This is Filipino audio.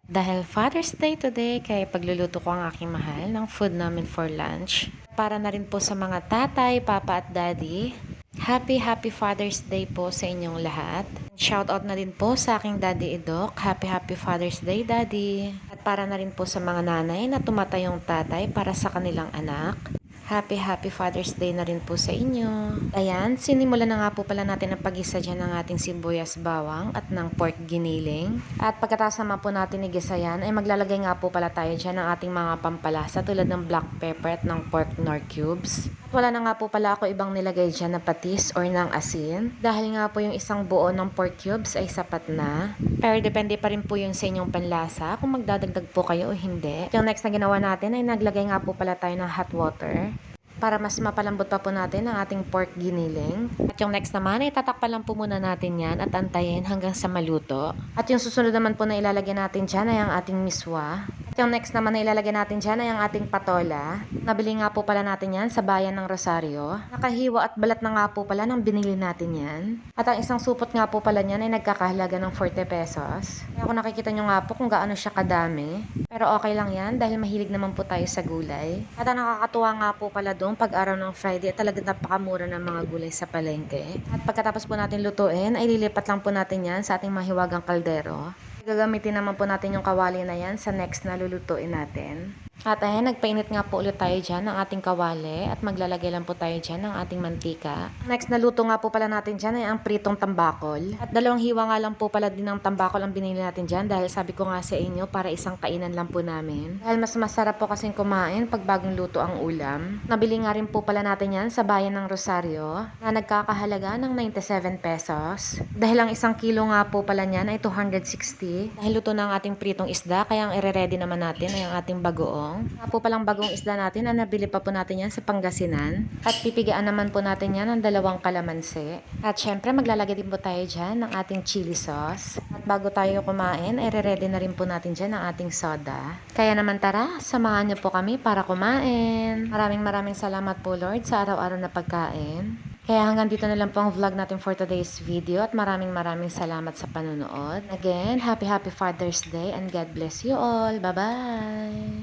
Dahil Father's Day today, kaya pagluluto ko ang aking mahal ng food namin for lunch. Para na rin po sa mga tatay, papa at daddy. Happy Father's Day po sa inyong lahat. Shoutout na din po sa aking Daddy Idok. Happy Father's Day, Daddy. At para na rin po sa mga nanay na tumatayong tatay para sa kanilang anak. Happy Father's Day na rin po sa inyo. Ayan, sinimulan na nga po pala natin ang pag-isa dyan ng ating sibuyas bawang at ng pork giniling. At pagkatapos naman po natin igisa yan, ay maglalagay nga po pala tayo dyan ng ating mga pampalasa tulad ng black pepper at ng pork nor cubes. At wala na nga po pala ako ibang nilagay dyan na patis or ng asin. Dahil nga po yung isang buo ng pork cubes ay sapat na. Pero depende pa rin po yun sa inyong panlasa kung magdadagdag po kayo o hindi. At yung next na ginawa natin ay naglagay nga po pala tayo ng hot water para mas mapalambot pa po natin ang ating pork giniling. At yung next naman ay tatakpan lang po muna natin yan at antayin hanggang sa maluto. At yung susunod naman po na ilalagay natin dyan ay ang ating miswa. At yung next naman na ilalagay natin dyan ay ang ating patola. Nabili nga po pala natin yan sa bayan ng Rosario. Nakahiwa at balat na nga po pala nang binili natin yan. At ang isang supot nga po pala niyan ay nagkakahalaga ng 40 pesos. Kaya kung nakikita nyo nga po kung gaano siya kadami. Pero okay lang yan dahil mahilig naman po tayo sa gulay. At ang nakakatuwa nga po pala doon pag araw ng Friday, talagang napakamura ng mga gulay sa palengke. At pagkatapos po natin lutuin, ay lilipat lang po natin yan sa ating mahiwagang kaldero. Gagamitin naman po natin yung kawali na yan sa next na lulutuin natin. At ayan, nagpainit nga po ulit tayo dyan ng ating kawali at maglalagay lang po tayo dyan ng ating mantika. Next na luto nga po pala natin dyan ay ang pritong tambakol. At dalawang hiwa nga lang po pala din ng tambakol ang binili natin dyan dahil sabi ko nga sa inyo para isang kainan lang po namin. Dahil mas masarap po kasing kumain pag bagong luto ang ulam. Nabili nga rin po pala natin yan sa bayan ng Rosario na nagkakahalaga ng 97 pesos. Dahil ang isang kilo nga po pala niyan ay 260. Dahil luto na ang ating pritong isda kaya ang ire-ready naman natin ay ang ating bagoong. Po palang bagong isda natin na nabili pa po natin yan sa Pangasinan. At pipigaan naman po natin yan ng 2 kalamansi. At syempre maglalagay din po tayo dyan ng ating chili sauce. At bago tayo kumain, ay ready na rin po natin dyan ang ating soda. Kaya naman tara, samahan niyo po kami para kumain. Maraming salamat po Lord sa araw-araw na pagkain. Kaya hanggang dito na lang po ang vlog natin for today's video at maraming salamat sa panonood. Again, happy Father's Day and God bless you all. Bye-bye!